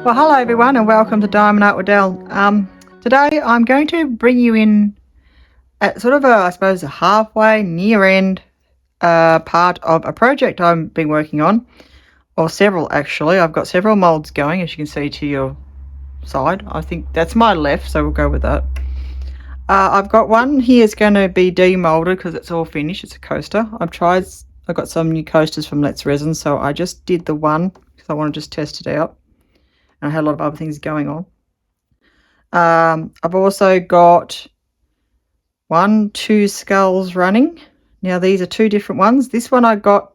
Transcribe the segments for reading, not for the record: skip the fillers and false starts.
Well, hello everyone and welcome to Diamond Art with Del. Today I'm going to bring you in at sort of a, I suppose, a halfway, near end part of a project I've been working on, or several actually. I've got several molds going, as you can see to your side. I think that's my left, so we'll go with that. I've got one here is going to be demolded because it's all finished. It's a coaster. I've got some new coasters from Let's Resin, so I just did the one because I want to just test it out. And I had a lot of other things going on. I've also got 2 skulls running. Now these are 2 different ones. This one I got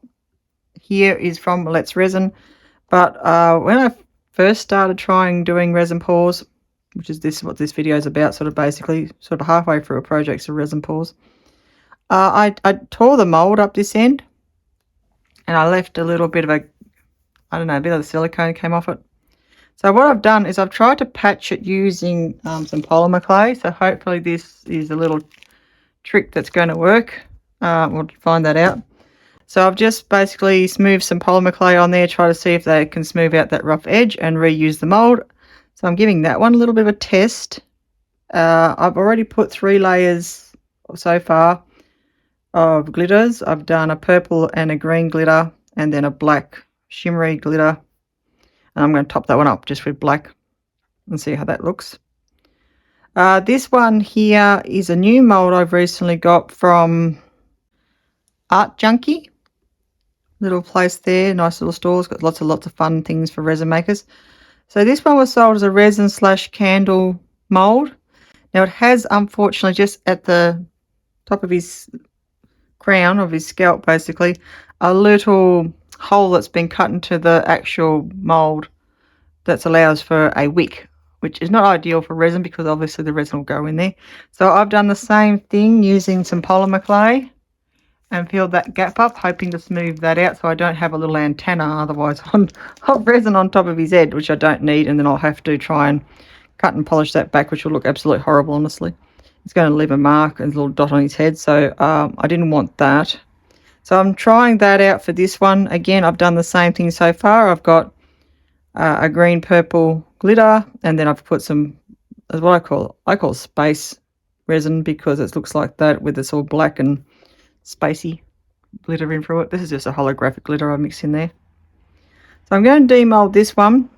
here is from Let's Resin, but when I first started doing resin pours, which is what this video is about, sort of halfway through a project of resin pours, I tore the mold up this end, and I left a little bit of a bit of the silicone came off it. So what I've done is I've tried to patch it using some polymer clay. So hopefully this is a little trick that's going to work. We'll find that out. So I've just basically smoothed some polymer clay on there, try to see if they can smooth out that rough edge and reuse the mold. So I'm giving that one a little bit of a test. I've already put 3 layers so far of glitters. I've done a purple and a green glitter and then a black shimmery glitter. And I'm going to top that one up just with black and see how that looks. This one here is a new mold I've recently got from Art Junkie. Little place there, nice little store. It's got lots of fun things for resin makers. So this one was sold as a resin / candle mold. Now it has, unfortunately, just at the top of his crown of his scalp, basically, a little hole that's been cut into the actual mold that allows for a wick, which is not ideal for resin because obviously the resin will go in there. So I've done the same thing using some polymer clay and filled that gap up, hoping to smooth that out so I don't have a little antenna otherwise of resin on top of his head, which I don't need, and then I'll have to try and cut and polish that back, which will look absolutely horrible, honestly. It's going to leave a mark and a little dot on his head, so I didn't want that. So I'm trying that out for this one. Again, I've done the same thing so far. I've got a green purple glitter, and then I've put some, as what I call space resin, because it looks like that with this all black and spacey glitter in through it. This is just a holographic glitter I mixed in there. So I'm going to demold this one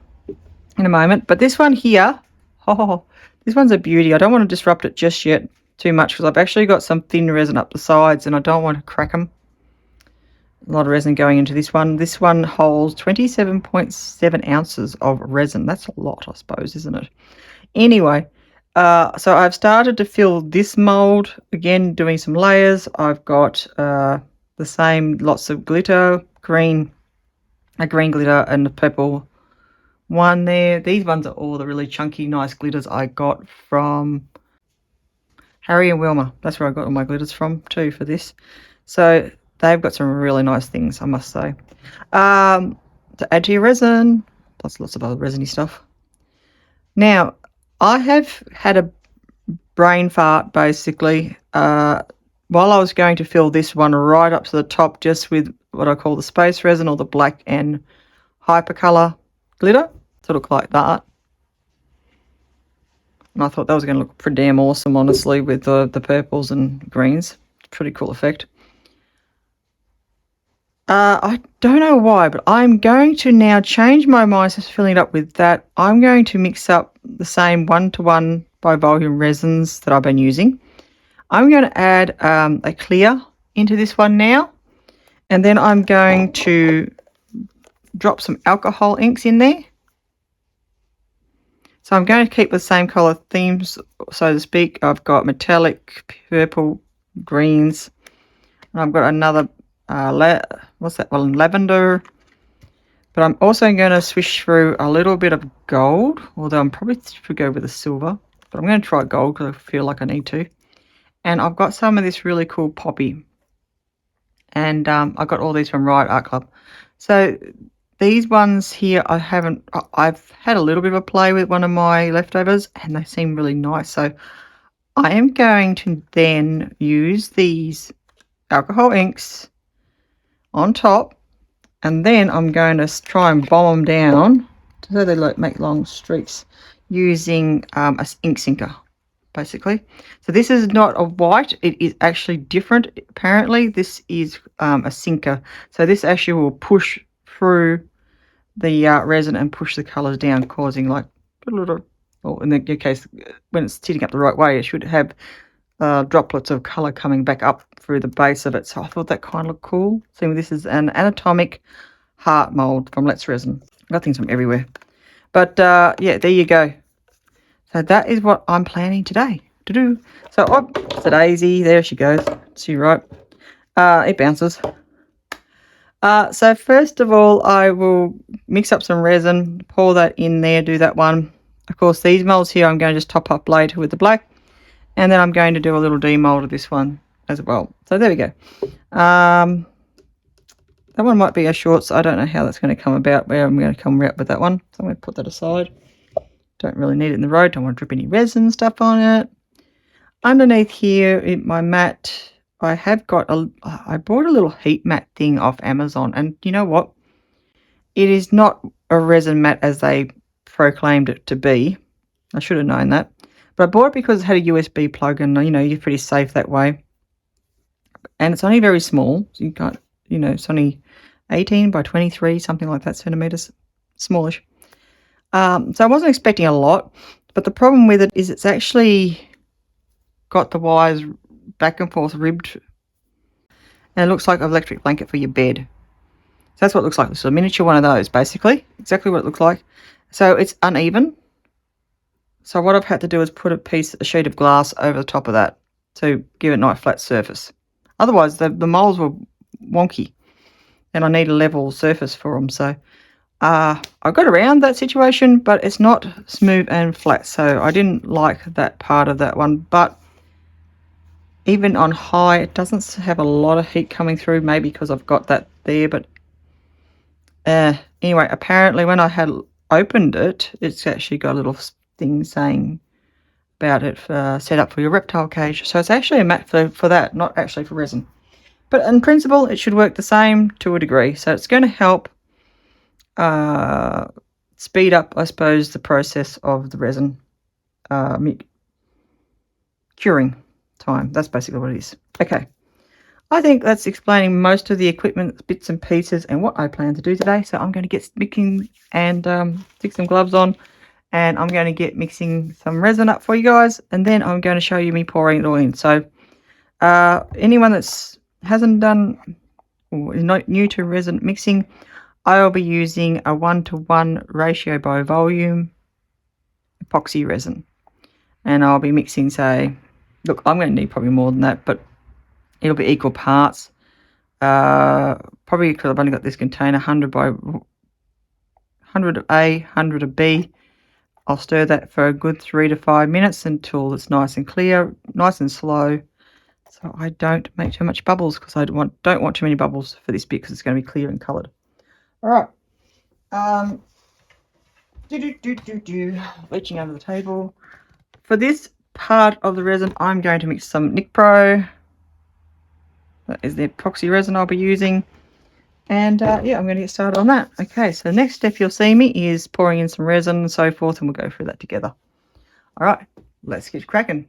in a moment, but this one here, this one's a beauty. I don't want to disrupt it just yet too much because I've actually got some thin resin up the sides and I don't want to crack them. A lot of resin going into this one. This one holds 27.7 ounces of resin. That's a lot, I suppose, isn't it? Anyway, so I've started to fill this mold, again, doing some layers. I've got the same, lots of glitter, a green glitter and a purple one there. These ones are all the really chunky, nice glitters I got from Harry and Wilma. That's where I got all my glitters from too for this. So they've got some really nice things, I must say. To add to your resin, plus lots of other resiny stuff. Now, I have had a brain fart, basically, while I was going to fill this one right up to the top just with what I call the space resin, or the black and hypercolor glitter to look like that. And I thought that was going to look pretty damn awesome, honestly, with the purples and greens. Pretty cool effect. I don't know why, but I'm going to now change my mind to filling it up with that. I'm going to mix up the same 1:1 by volume resins that I've been using. I'm going to add a clear into this one now, and then I'm going to drop some alcohol inks in there. So I'm going to keep the same colour themes, so to speak. I've got metallic, purple, greens, and I've got another what's that one, lavender, but I'm also going to swish through a little bit of gold, although I'm probably should go with a silver, but I'm going to try gold because I feel like I need to. And I've got some of this really cool poppy, and I got all these from Riot Art Club. So these ones here I've had a little bit of a play with one of my leftovers and they seem really nice, so I am going to then use these alcohol inks on top, and then I'm going to try and bomb them down so they make long streaks using a ink sinker, basically. So this is not a white, it is actually different. Apparently this is a sinker, so this actually will push through the resin and push the colours down, causing like a little, well, in your case, when it's sitting up the right way, it should have droplets of colour coming back up through the base of it. So I thought that kind of looked cool. So this is an anatomic heart mould from Let's Resin. I got things from everywhere. But yeah, there you go. So that is what I'm planning today to do. So it's a daisy. There she goes. See, right? It bounces. So first of all, I will mix up some resin, pour that in there, do that one. Of course, these moulds here, I'm going to just top up later with the black. And then I'm going to do a little demould of this one as well. So there we go. That one might be a short, so I don't know how that's going to come about, where I'm going to come out with that one. So I'm going to put that aside. Don't really need it in the road. Don't want to drip any resin stuff on it. Underneath here in my mat, I bought a little heat mat thing off Amazon. And you know what? It is not a resin mat as they proclaimed it to be. I should have known that. But I bought it because it had a USB plug and, you know, you're pretty safe that way. And it's only very small. So you can't, you know, it's only 18 by 23, something like that, centimetres. Smallish. So I wasn't expecting a lot. But the problem with it is it's actually got the wires back and forth ribbed. And it looks like an electric blanket for your bed. So that's what it looks like. It's a miniature one of those, basically. Exactly what it looks like. So it's uneven. So what I've had to do is put a sheet of glass over the top of that to give it a nice flat surface. Otherwise, the moulds were wonky, and I need a level surface for them. So I got around that situation, but it's not smooth and flat. So I didn't like that part of that one. But even on high, it doesn't have a lot of heat coming through, maybe because I've got that there. But anyway, apparently when I had opened it, it's actually got a little thing saying about it set up for your reptile cage. So it's actually a mat for that, not actually for resin. But in principle, it should work the same to a degree. So it's going to help speed up, I suppose, the process of the resin curing time. That's basically what it is. Okay. I think that's explaining most of the equipment, bits and pieces, and what I plan to do today. So I'm going to get mixing and stick some gloves on. And I'm going to get mixing some resin up for you guys. And then I'm going to show you me pouring it all in. So anyone that's hasn't done or is not new to resin mixing, I'll be using a 1-to-1 ratio by volume epoxy resin. And I'll be mixing, say, look, I'm going to need probably more than that, but it'll be equal parts. Probably because I've only got this container, 100 by 100 of A, 100 of B. I'll stir that for a good 3 to 5 minutes until it's nice and clear, nice and slow, so I don't make too much bubbles, because I don't want too many bubbles for this bit, because it's going to be clear and coloured. All right. Reaching under the table. For this part of the resin, I'm going to mix some Nic Pro. That is the epoxy resin I'll be using. And yeah, I'm going to get started on that. Okay, so the next step you'll see me is pouring in some resin and so forth, and we'll go through that together. All right, let's get cracking.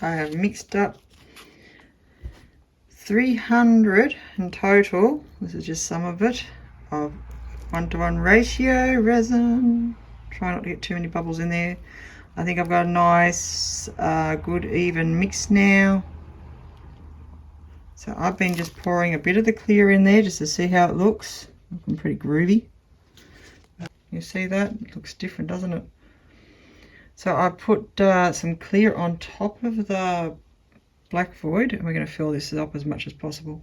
I have mixed up 300 in total. This is just some of it, of 1-to-1 ratio resin. Try not to get too many bubbles in there. I think I've got a nice good even mix now. So I've been just pouring a bit of the clear in there just to see how it looks. Looking pretty groovy. You see that? It looks different, doesn't it? So I put some clear on top of the black void, and we're going to fill this up as much as possible.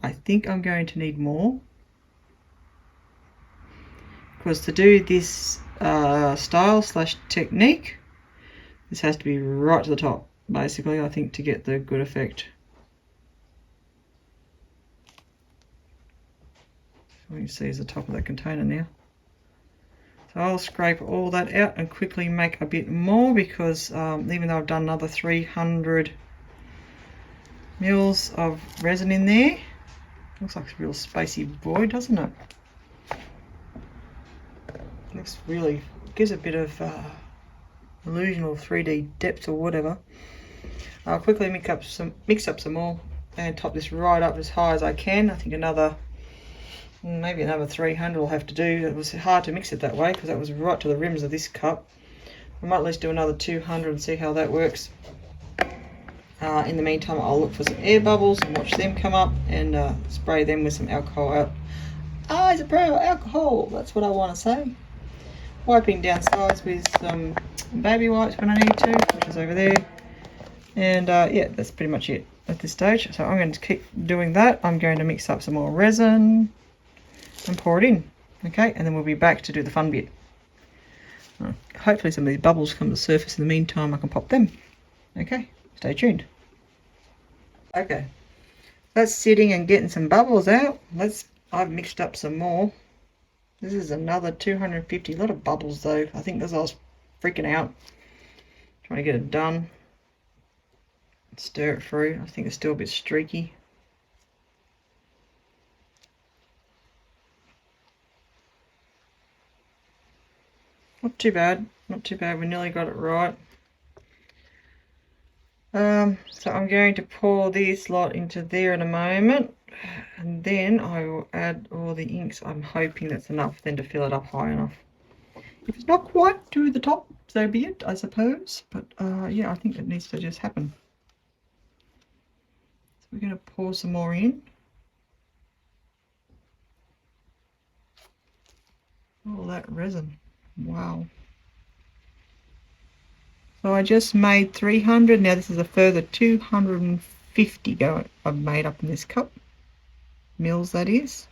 I think I'm going to need more, because to do this style / technique, this has to be right to the top, basically, I think, to get the good effect. All you see is the top of the container now. So I'll scrape all that out and quickly make a bit more, because even though I've done another 300 mils of resin in there, looks like a real spacey void, doesn't it? Looks really, gives a bit of illusion of 3D depth or whatever. I'll quickly mix up some more and top this right up as high as I can. I think maybe another 300 will have to do. It was hard to mix it that way because that was right to the rims of this cup. I might at least do another 200 and see how that works. In the meantime, I'll look for some air bubbles and watch them come up and spray them with some alcohol out. It's a pro alcohol, that's what I want to say. Wiping down sides with some baby wipes when I need to, which is over there. And yeah, that's pretty much it at this stage. So I'm going to keep doing that. I'm going to mix up some more resin and pour it in. Okay, and then we'll be back to do the fun bit. Hopefully some of these bubbles come to the surface. In the meantime, I can pop them. Okay, stay tuned. Okay, that's sitting and getting some bubbles out. I've mixed up some more. This is another 250. A lot of bubbles though. I think because I was freaking out trying to get it done. Stir it through. I think it's still a bit streaky. Not too bad. Not too bad. We nearly got it right. So I'm going to pour this lot into there in a moment, and then I will add all the inks. I'm hoping that's enough then to fill it up high enough. If it's not quite to the top, so be it, I suppose. But yeah, I think it needs to just happen. So we're going to pour some more in. All that resin. Wow. So I just made 300. Now this is a further 250 I've made up in this cup. Mils, that is.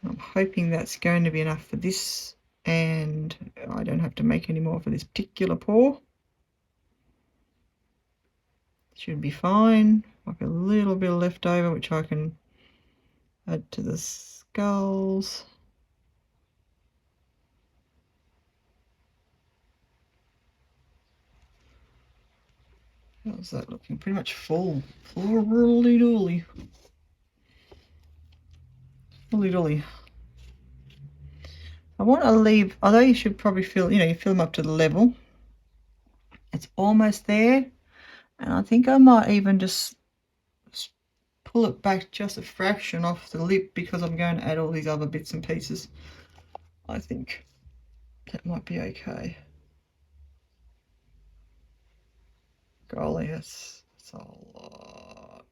I'm hoping that's going to be enough for this, and I don't have to make any more for this particular pour. Should be fine. Like a little bit of leftover, which I can add to the skulls. How's that looking? Pretty much full. Fully dooly. Fully dooly. I want to leave, although you should probably fill, you fill them up to the level. It's almost there. And I think I might even just pull it back just a fraction off the lip, because I'm going to add all these other bits and pieces. I think that might be okay. Golly, that's a lot.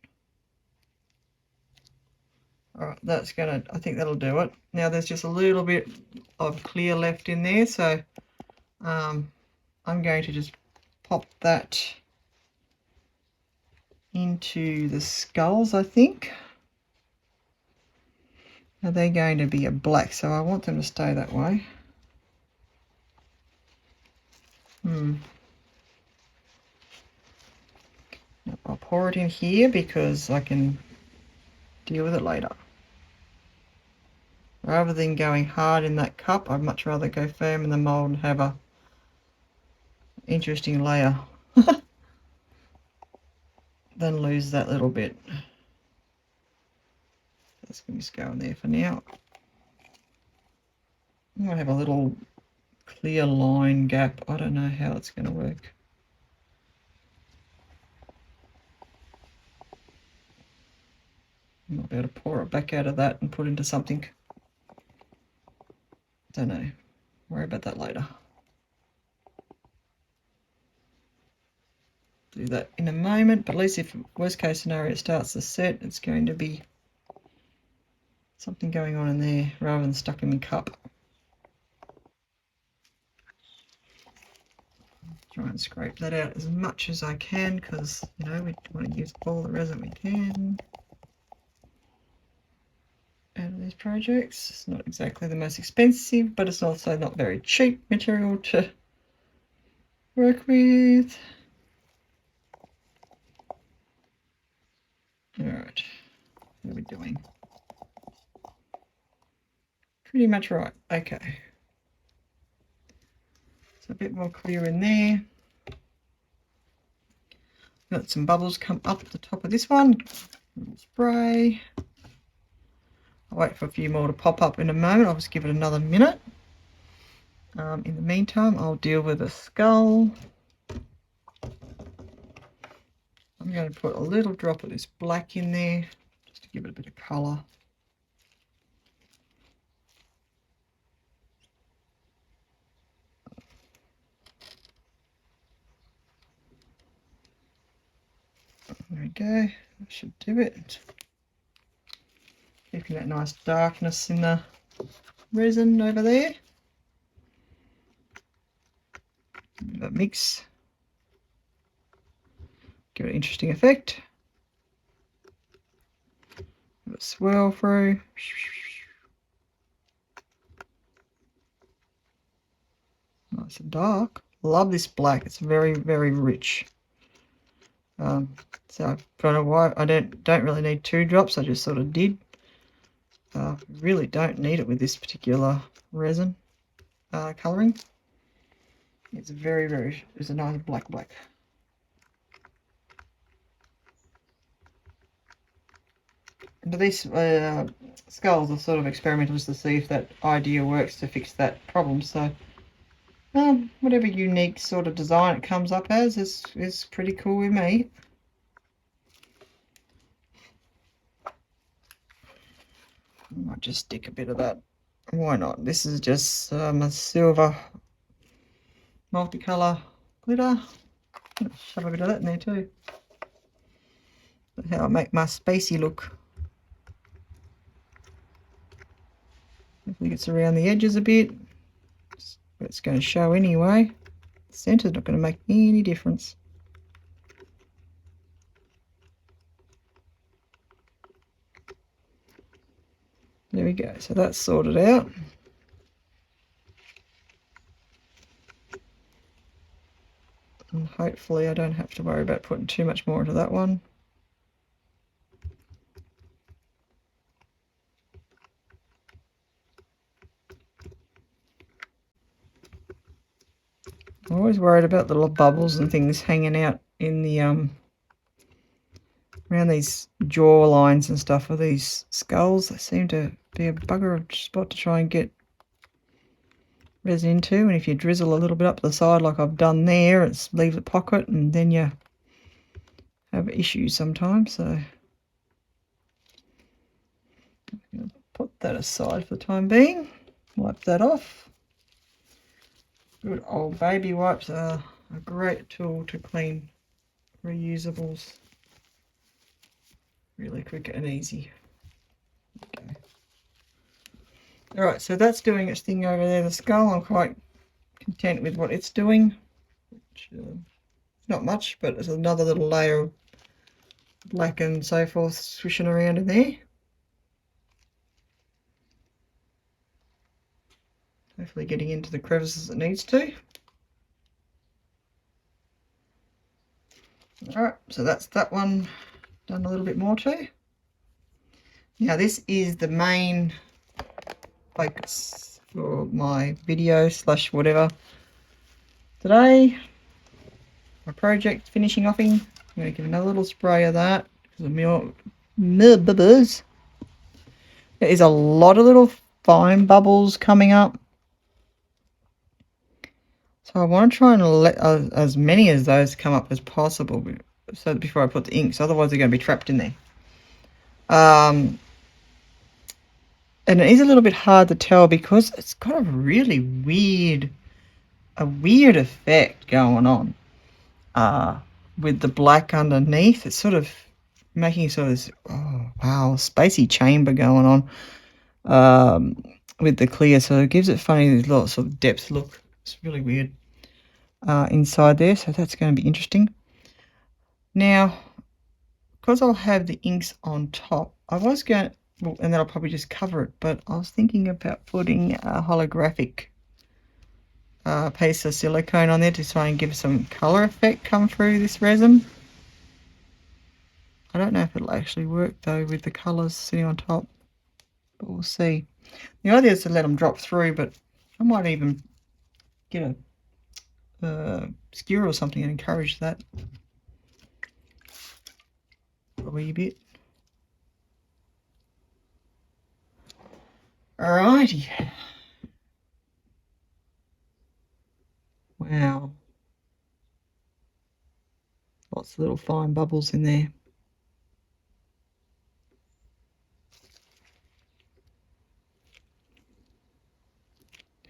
Alright, that's gonna, I think that'll do it. Now there's just a little bit of clear left in there, so I'm going to just pop that into the skulls, I think. Now they're going to be a black, so I want them to stay that way. I'll pour it in here because I can deal with it later. Rather than going hard in that cup, I'd much rather go firm in the mould and have a interesting layer than lose that little bit. That's going to just go in there for now. I'm going to have a little clear line gap. I don't know how it's going to work. I might be able to pour it back out of that and put into something. Don't know. Worry about that later. Do that in a moment, but at least if worst case scenario it starts to set, it's going to be something going on in there rather than stuck in the cup. and scrape that out as much as I can, because, you know, we want to use all the resin we can out of these projects. It's not exactly the most expensive, but it's also not very cheap material to work with. Alright, what are we doing? Pretty much right. Okay. So a bit more clear in there. Got some bubbles come up the top of this one. Spray. I'll wait for a few more to pop up in a moment. I'll just give it another minute. In the meantime, I'll deal with the skull. I'm going to put a little drop of this black in there just to give it a bit of colour. There we go. That should do it. Keeping that nice darkness in the resin over there. That mix. Give it an interesting effect. Give it a swirl through. Nice and dark. Love this black. It's very, very rich. So I don't know why I don't really need 2 drops. I just sort of did. Really don't need it with this particular resin colouring. It's very, very. It's a nice black. But these skulls are sort of experimental just to see if that idea works to fix that problem. So whatever unique sort of design it comes up as is pretty cool with me. I might just stick a bit of that. Why not? This is just a silver multicolour glitter. Shove a bit of that in there too. That's how I make my spacey look. Hopefully it gets around the edges a bit. It's going to show anyway. The centre's not going to make any difference. There we go. So that's sorted out. And hopefully I don't have to worry about putting too much more into that one. I'm always worried about the little bubbles and things hanging out in the around these jaw lines and stuff of these skulls. They seem to be a bugger of spot to try and get resin into, and if you drizzle a little bit up the side like I've done there, it's leaves a pocket and then you have issues sometimes. So I'm going to put that aside for the time being. Wipe that off. Good old baby wipes are a great tool to clean reusables. Really quick and easy. Okay. Alright, so that's doing its thing over there, the skull. I'm quite content with what it's doing. Which, not much, but there's another little layer of black and so forth swishing around in there. Hopefully getting into the crevices it needs to. Alright, so that's that one done a little bit more too. Now this is the main focus for my video slash whatever today. My project finishing offing. I'm going to give another little spray of that because of my bubbles. There is a lot of little fine bubbles coming up. So I want to try and let as many of those come up as possible so that before I put the inks, otherwise they're going to be trapped in there. And it is a little bit hard to tell because it's got a really weird effect going on with the black underneath. It's sort of making sort of this, oh wow, spacey chamber going on with the clear, so it gives it funny little sort of depth look. It's really weird. inside there, so that's going to be interesting. Now, because I'll have the inks on top, I was going to, well, and then I'll probably just cover it, but I was thinking about putting a holographic piece of silicone on there to try and give some color effect come through this resin. I don't know if it'll actually work though with the colors sitting on top, but we'll see. The idea is to let them drop through, but I might even get a skewer or something and encourage that a wee bit. Alrighty. Wow. Lots of little fine bubbles in there.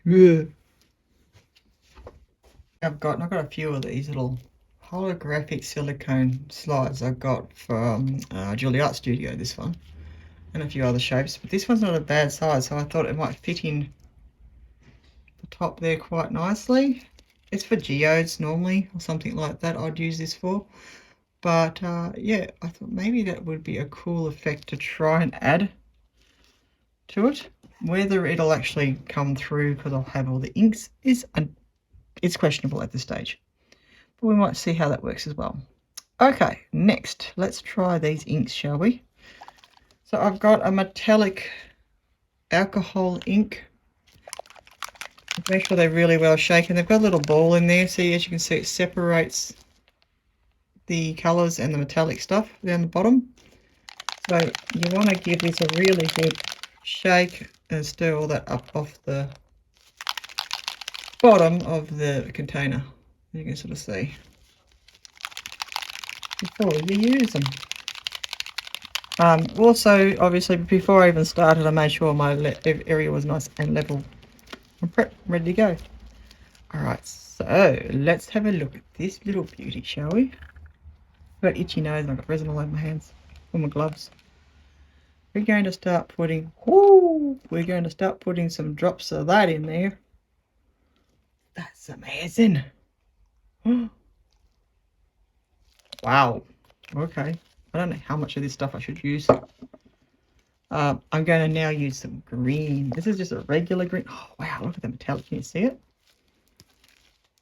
Yeah. I've got a few of these little holographic silicone slides I got from Art Studio, this one, and a few other shapes, but this one's not a bad size, so I thought it might fit in the top there quite nicely. It's for geodes normally, or something like that I'd use this for, but yeah, I thought maybe that would be a cool effect to try and add to it. Whether it'll actually come through because I'll have all the inks it's questionable at this stage, but we might see how that works as well. Okay, next let's try these inks, shall we? So I've got a metallic alcohol ink. Make sure they're really well shaken. They've got a little ball in there, see, as you can see, it separates the colors and the metallic stuff down the bottom. So you want to give this a really good shake and stir all that up off the bottom of the container. You can sort of see before you use them. Also, obviously, before I even started, I made sure my area was nice and level and prep, ready to go. Alright, so let's have a look at this little beauty, shall we? I've got itchy nose and I've got resin all over my hands, all my gloves. We're going to start putting, some drops of that in there. That's amazing. Wow. Okay. I don't know how much of this stuff I should use. I'm going to now use some green. This is just a regular green. Oh, wow. Look at the metallic. Can you see it?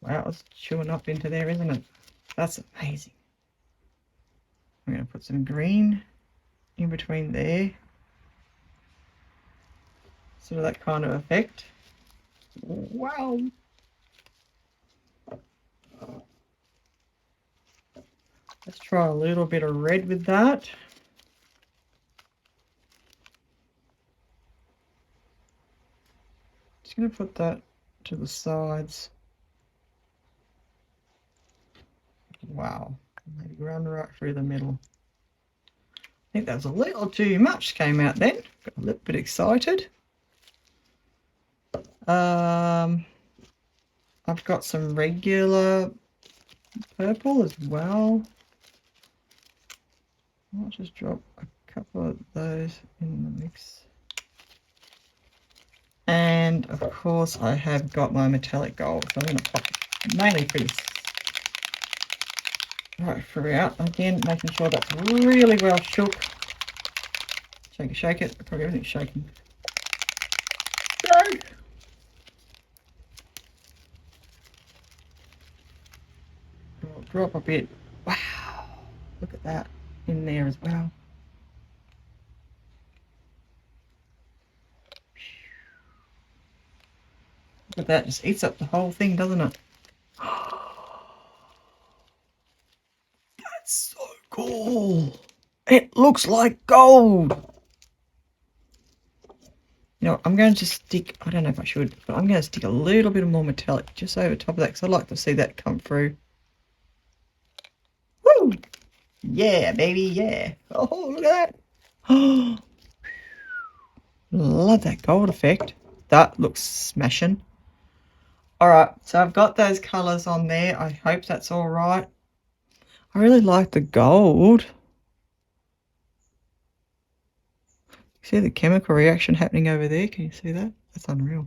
Wow. It's chewing up into there, isn't it? That's amazing. I'm going to put some green in between there. Sort of that kind of effect. Wow. Let's try a little bit of red with that. Just going to put that to the sides. Wow. Maybe run right through the middle. I think that was a little too much came out then. Got a little bit excited. I've got some regular purple as well. I'll just drop a couple of those in the mix. And of course I have got my metallic gold, so I'm going to pop it mainly pretty right throughout. Again, making sure that's really well shook. Shake it. Probably everything's shaking. Shake! Drop a bit. Wow! Look at that in there as well. Look at that, just eats up the whole thing, doesn't it? That's so cool. It looks like gold. You know, I'm going to stick, I don't know if I should, but I'm going to stick a little bit more metallic just over top of that because I like to see that come through. Woo! Yeah, baby, yeah. Oh, look at that. Oh, love that gold effect. That looks smashing. Alright, so I've got those colours on there. I hope that's alright. I really like the gold. See the chemical reaction happening over there? Can you see that? That's unreal.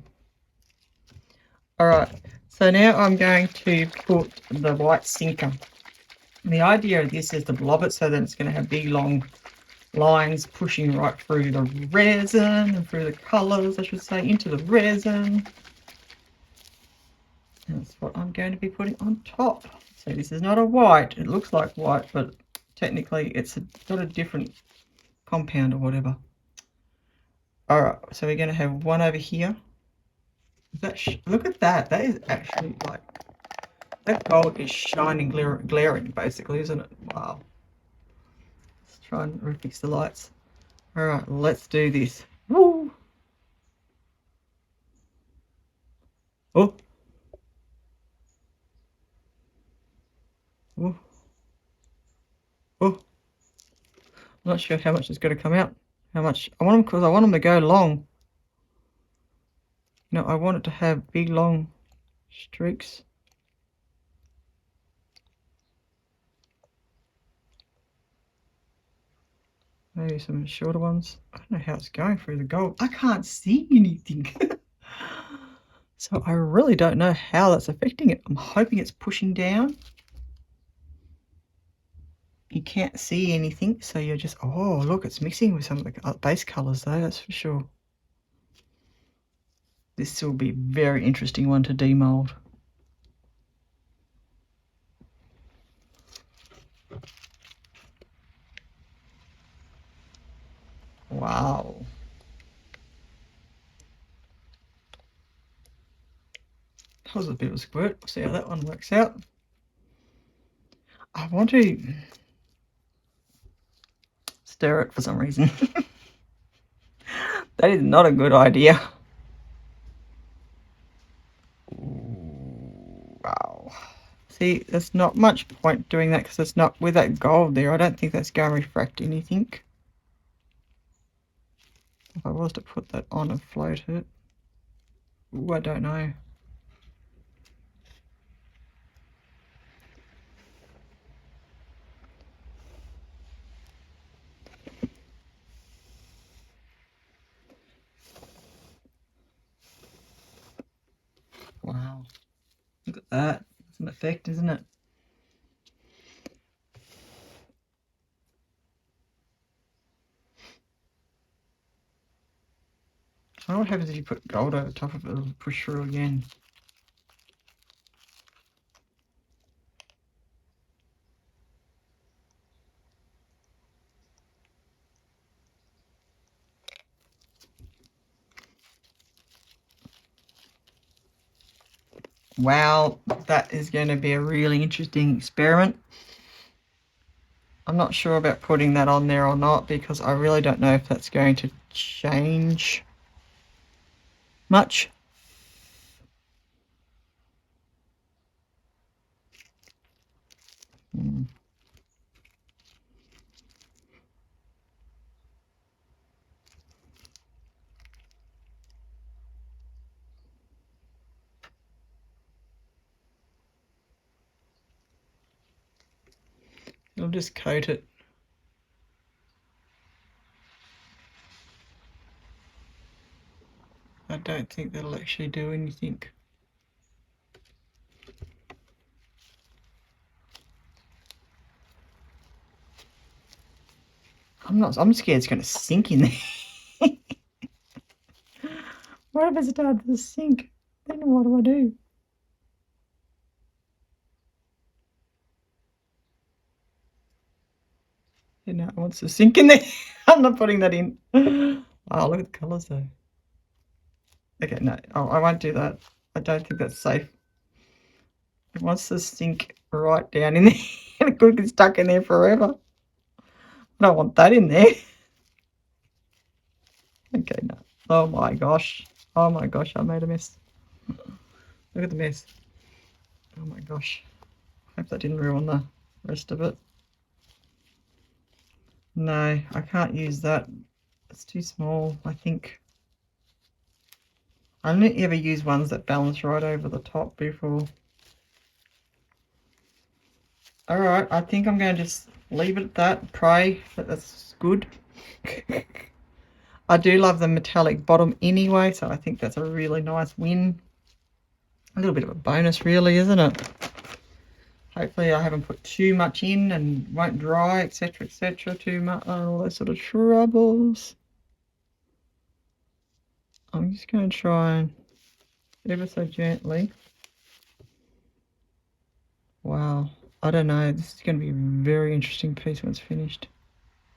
Alright, So now I'm going to put the white sinker. And the idea of this is to blob it so that it's going to have big long lines pushing right through the resin and through the colours, I should say, into the resin. That's what I'm going to be putting on top. So this is not a white. It looks like white, but technically it's got a different compound or whatever. All right, so we're going to have one over here. Look at that. That is actually like, that gold is shining, glaring, basically, isn't it? Wow. Let's try and refix the lights. All right, let's do this. Woo! Oh. Oh. Oh. I'm not sure how much is going to come out. How much? I want them, because I want them to go long. You know, I want it to have big, long streaks. Maybe some shorter ones. I don't know how it's going through the gold. I can't see anything. So I really don't know how that's affecting it. I'm hoping it's pushing down. You can't see anything, so you're just, oh, look, it's mixing with some of the base colours though, that's for sure. This will be a very interesting one to demould. Wow. That was a bit of a squirt. We'll see how that one works out. I want to stir it for some reason. That is not a good idea. Wow. See, there's not much point doing that because it's not with that gold there. I don't think that's going to refract anything. If I was to put that on and float it. Ooh, I don't know. Wow. Look at that. It's an effect, isn't it? I wonder what happens if you put gold over top of it, it'll push through again. Wow, that is going to be a really interesting experiment. I'm not sure about putting that on there or not because I really don't know if that's going to change much. I'll just coat it. I don't think that'll actually do anything. I'm scared it's going to sink in there. What if it starts to sink? Then what do I do? You know, it wants to sink in there. I'm not putting that in. Oh, look at the colours though. Okay, no, I won't do that. I don't think that's safe. It wants to sink right down in there. And it could get stuck in there forever. I don't want that in there. Okay, no. Oh my gosh. Oh my gosh, I made a mess. Look at the mess. Oh my gosh. I hope that didn't ruin the rest of it. No, I can't use that. It's too small, I think. I only ever use ones that balance right over the top before. Alright, I think I'm going to just leave it at that. Pray that that's good. I do love the metallic bottom anyway, so I think that's a really nice win. A little bit of a bonus really, isn't it? Hopefully I haven't put too much in and won't dry, etc, too much, all those sort of troubles. I'm just going to try and ever so gently. Wow, I don't know, this is going to be a very interesting piece when it's finished.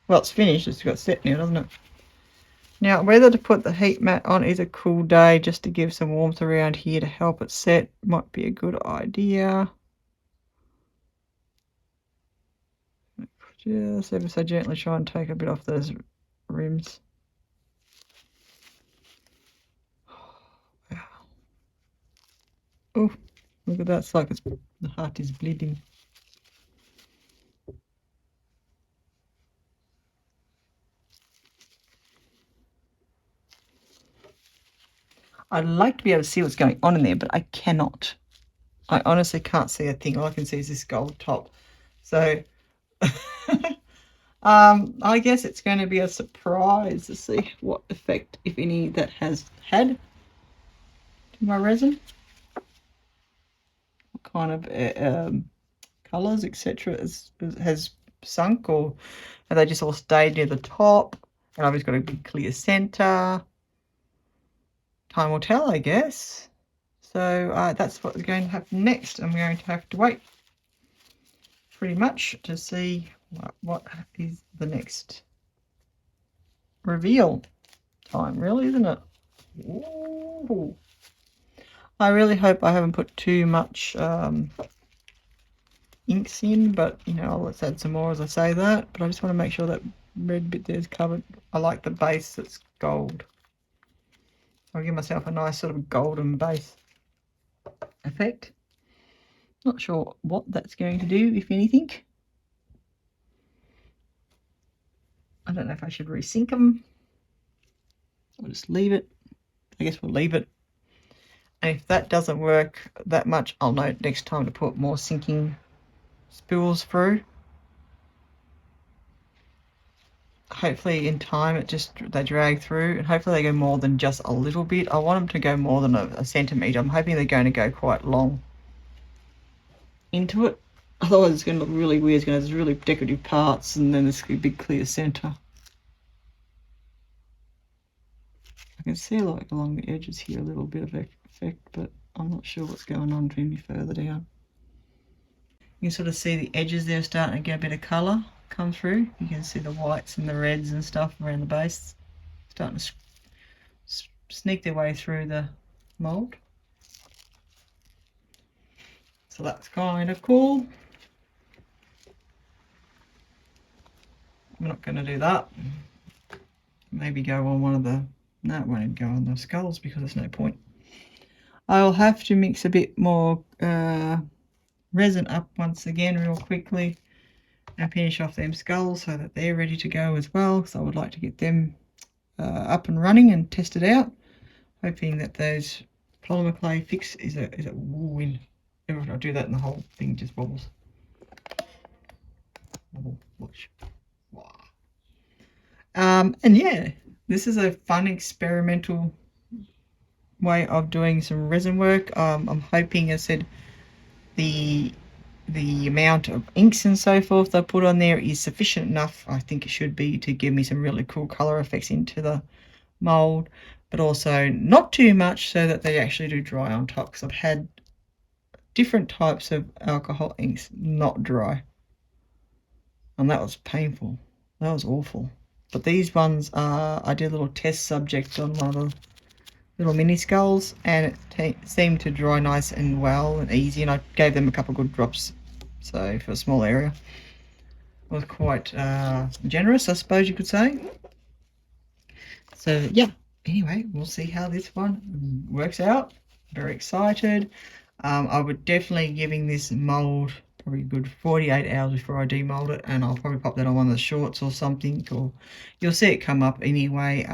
Well, it's finished, it's got set now, doesn't it? Now, whether to put the heat mat on is a cool day just to give some warmth around here to help it set might be a good idea. Just ever so gently try and take a bit off those rims. Wow. Oh, look at that, it's like the heart is bleeding. I'd like to be able to see what's going on in there, but I cannot. I honestly can't see a thing. All I can see is this gold top. So, I guess it's going to be a surprise to see what effect, if any, that has had to my resin. What kind of colours, etc. has sunk, or have they just all stayed near the top? And I've just got a big clear centre. Time will tell, I guess. So that's what's going to happen next. I'm going to have to wait pretty much to see what is the next reveal time, really, isn't it? Ooh. I really hope I haven't put too much inks in, but you know, let's add some more as I say that. But I just want to make sure that red bit there is covered. I like the base that's gold. I'll give myself a nice sort of golden base effect. Not sure what that's going to do, if anything. I don't know if I should resync them. I'll just leave it. I guess we'll leave it. And if that doesn't work that much, I'll know next time to put more sinking spools through. Hopefully in time they drag through, and hopefully they go more than just a little bit. I want them to go more than a centimetre. I'm hoping they're going to go quite long into it. Otherwise it's going to look really weird. It's going to have really decorative parts and then this big clear centre. I can see like along the edges here a little bit of effect, but I'm not sure what's going on any further down. You can sort of see the edges there starting to get a bit of colour come through. You can see the whites and the reds and stuff around the base starting to sneak their way through the mould. So that's kind of cool. I'm not going to do that. Maybe go on one of the... No, it won't go on the skulls because there's no point. I'll have to mix a bit more resin up once again real quickly and finish off them skulls so that they're ready to go as well. So I would like to get them up and running and test it out, hoping that those polymer clay fix is a win. Every time I do that and the whole thing just wobbles. Wobble, watch. Wow. And yeah, this is a fun experimental way of doing some resin work. I'm hoping, as I said, the amount of inks and so forth I put on there is sufficient enough, I think it should be, to give me some really cool color effects into the mold, but also not too much so that they actually do dry on top, because I've had different types of alcohol inks not dry and that was painful. That was awful. But these ones are, I did a little test subject on one of the little mini skulls and it seemed to dry nice and well and easy, and I gave them a couple of good drops. So for a small area, it was quite generous, I suppose you could say. So yeah, anyway, we'll see how this one works out. Very excited. I would definitely giving this mold probably a good 48 hours before I demold it, and I'll probably pop that on one of the shorts or something, or you'll see it come up anyway,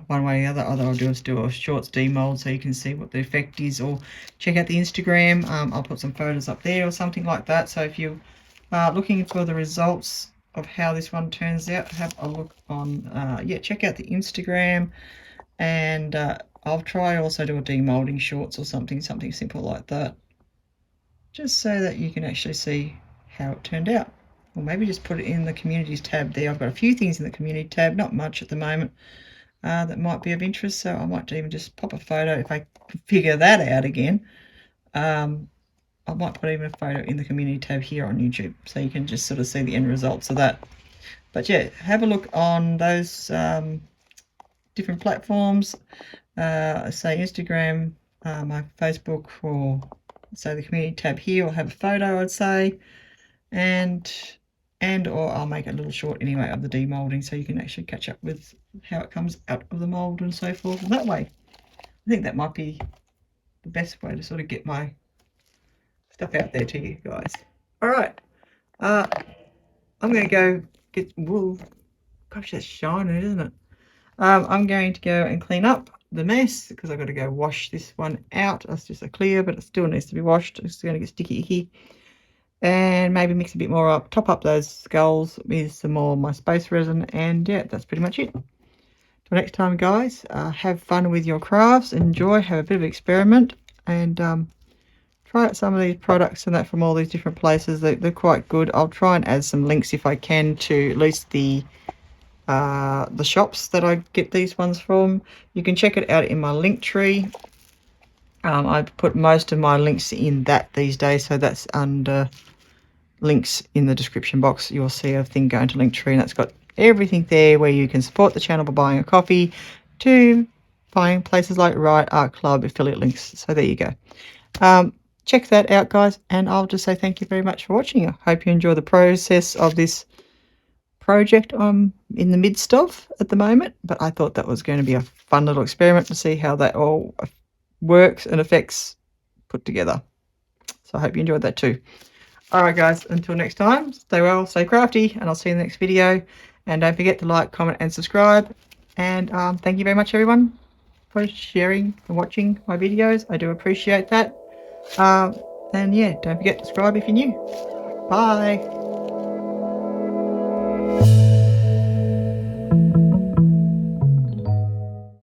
one way or the other. Either I'll just do a shorts demold so you can see what the effect is, or check out the Instagram. I'll put some photos up there or something like that. So if you are looking for the results of how this one turns out, have a look on, yeah, check out the Instagram and I'll try also do a demoulding shorts or something simple like that, just so that you can actually see how it turned out. Or maybe just put it in the communities tab there. I've got a few things in the community tab, not much at the moment, that might be of interest, so I might even just pop a photo if I can figure that out again. I might put even a photo in the community tab here on YouTube, so you can just sort of see the end results of that. But yeah, have a look on those different platforms, say Instagram, my Facebook, or say the community tab here will have a photo, I'd say, and or I'll make a little short anyway of the demoulding, so you can actually catch up with how it comes out of the mould and so forth. And that way, I think that might be the best way to sort of get my stuff out there to you guys. All right, I'm going to go get wool. Gosh, that's shining, isn't it? I'm going to go and clean up the mess because I've got to go wash this one out. That's just a clear, but it still needs to be washed. It's going to get sticky icky. And maybe mix a bit more up, top up those skulls with some more of my space resin, and yeah, that's pretty much it. Till next time, guys, have fun with your crafts, enjoy, have a bit of experiment, and try out some of these products and that from all these different places. They're quite good. I'll try and add some links if I can to at least the shops that I get these ones from. You can check it out in my link tree. I put most of my links in that these days, so that's under links in the description box. You'll see a thing going to Linktree, and that's got everything there where you can support the channel by buying a coffee, to buying places like Riot Art Club affiliate links. So there you go. Check that out, guys, and I'll just say thank you very much for watching. I hope you enjoy the process of this project I'm in the midst of at the moment, but I thought that was going to be a fun little experiment to see how that all works and affects put together. So I hope you enjoyed that too. Alright guys, until next time, stay well, stay crafty, and I'll see you in the next video. And don't forget to like, comment and subscribe. And thank you very much everyone for sharing and watching my videos. I do appreciate that. And yeah, don't forget to subscribe if you're new. Bye.